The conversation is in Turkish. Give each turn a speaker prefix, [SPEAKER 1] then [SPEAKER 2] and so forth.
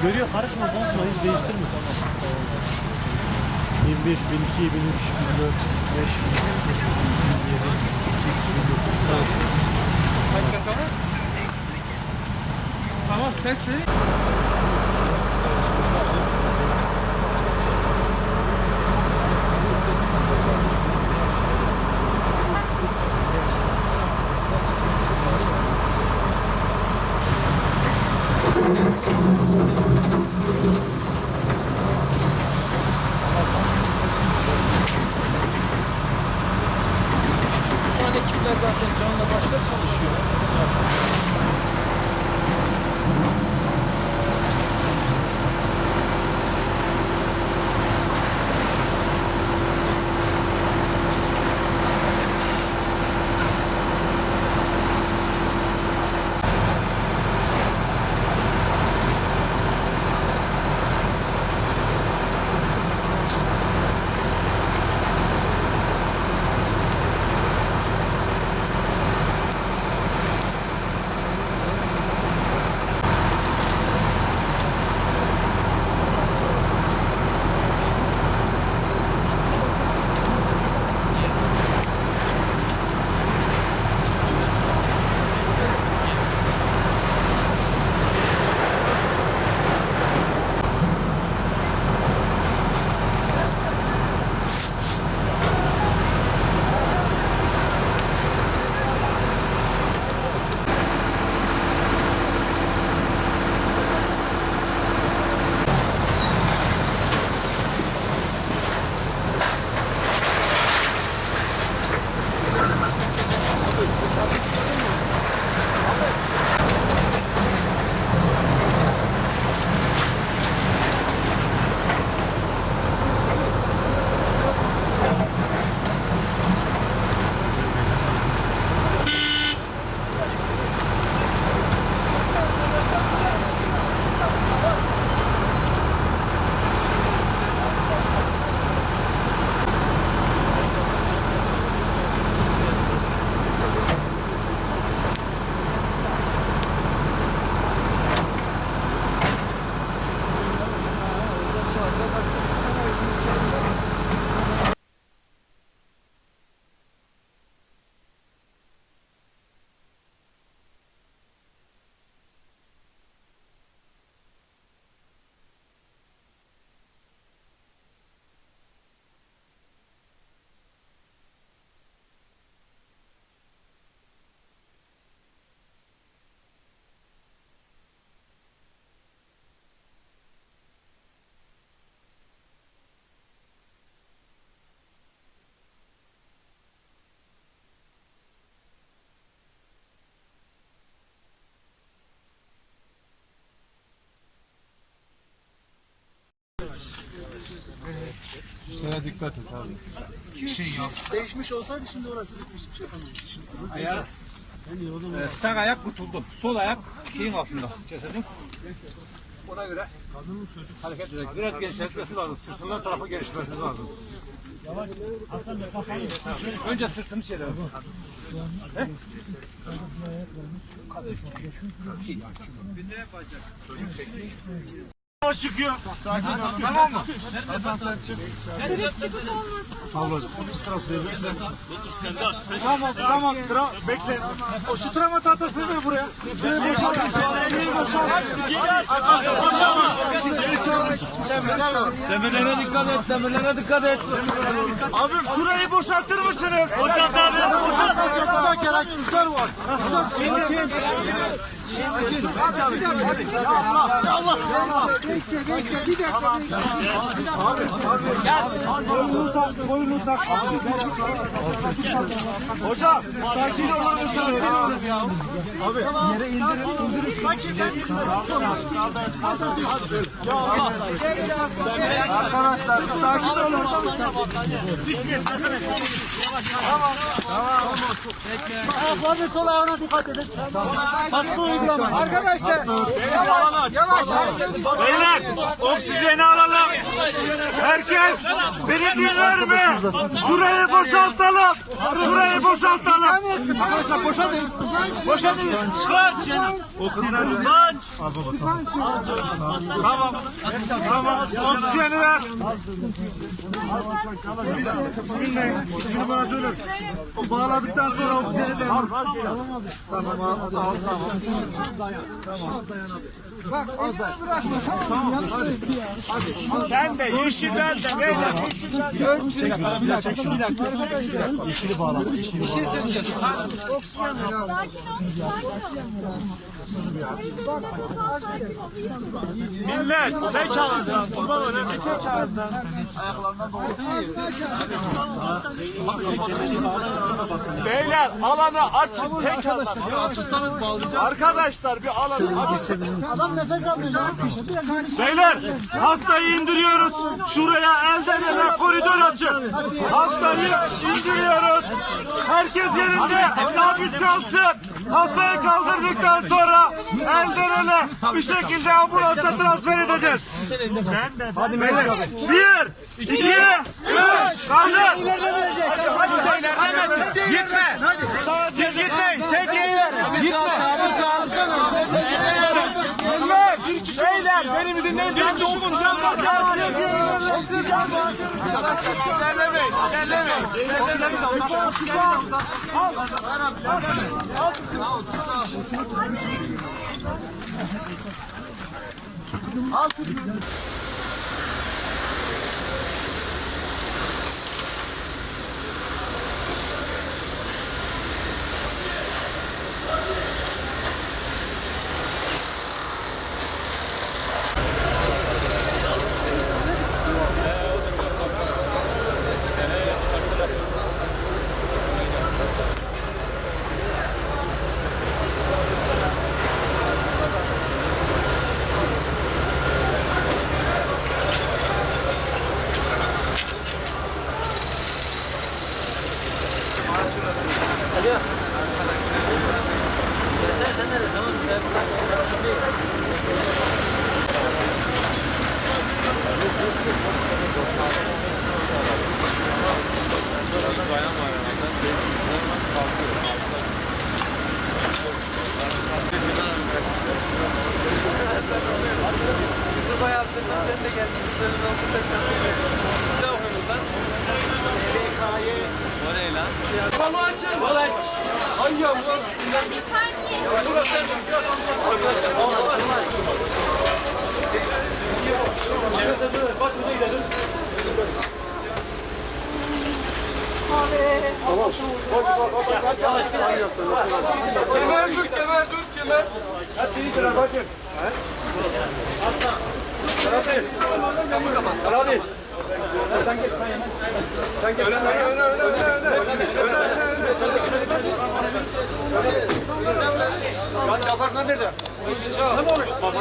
[SPEAKER 1] Görüyor, karışma, bozma, hiç değiştirme. 1001, 1002, 1003, 1004, 1005, 1006, 1007, 1008, 1009.
[SPEAKER 2] Tamam, ses verin.
[SPEAKER 3] Şu an ekipler zaten canla başla çalışıyor.
[SPEAKER 2] Şuna dikkat et abi. Bir şey yok.
[SPEAKER 3] Değişmiş olsaydı şimdi orası bitmiş, bir şey yapamayız.
[SPEAKER 2] Ayağı. Sağ ayak kurtuldu. Sol ayak şeyin altında. Cesedin. Ona göre kadının çocuk hareket edecek. Biraz genişletmesi lazım. Sırtından tarafa gelişmesi lazım.
[SPEAKER 1] Yavaş, Hasan Bey kafayı.
[SPEAKER 2] Önce sırtını çevir. He?
[SPEAKER 1] Yavaş çıkıyor. Sakin ol.
[SPEAKER 2] Tamam mı?
[SPEAKER 1] Hasan sen çık.
[SPEAKER 4] Direkt çıkıp olmaz.
[SPEAKER 1] Ablacığım, tamam. Bekle. O şu travma tahtasını ver buraya. Şuraya boşaltın. Şu an elini boşaltın.
[SPEAKER 2] Demirlere dikkat et. Demirlere dikkat et.
[SPEAKER 1] Abim şurayı boşaltır mısınız? Boşalt abi. Boşalt. Gereksizler var. Ya Allah. Boynunu tak. Hocam sakin olur musunuz? Abi yere indirin. Sakin. Ya Allah. Arkadaşlar sakin olun. Düşmesin arkadaşlar. Ayaklarını sol ayağına dikkat edin. Baskı uygulamayın.
[SPEAKER 3] Arkadaşlar yavaş.
[SPEAKER 1] Beyler oksijeni alalım. Herkes beni dinler mi? Şurayı boşaltalım. Şurayı boşaltalım.
[SPEAKER 2] Arkadaşlar boşalın.
[SPEAKER 1] Boşaltın. Kaç. Oksijeni kaç. Tamam. Tamam. Oksijeni ver. Bismillah. Şimdi bana söyle. O bağladıktan sonra oksijeni ver. Tamam. Al. Ben de yeşilden de beyler yeşilden de. Çek şunu. Yeşili bağla. Bir şey söyleyeceğim.
[SPEAKER 4] Sakin ol.
[SPEAKER 1] Millet tek ağızdan. Kurban olayım tek ağızdan. Beyler alanı açın tek ağızdan. Arkadaşlar bir alanı açın.
[SPEAKER 3] Adam nefes almıyor.
[SPEAKER 1] Beyler hastayı indiriyoruz. Şuraya elden ele koridor açın. Hastayı indiriyoruz. Herkes yerinde sabit kalsın. Hastayı kaldırdıktan sonra elden ele bir şekilde ambulansa transfer edeceğiz. Hadi beyler. 1, 2, 3. Kaldır. Gitme. Siz gitmeyin. Sedyeyi ver. Gitme. Beyler beni bir dinleyin. Ben de oksijen Kemer dur. Hadi iyice bakın. Hadi. Sen gel. Öne. Yazarlar nerede? Tamam.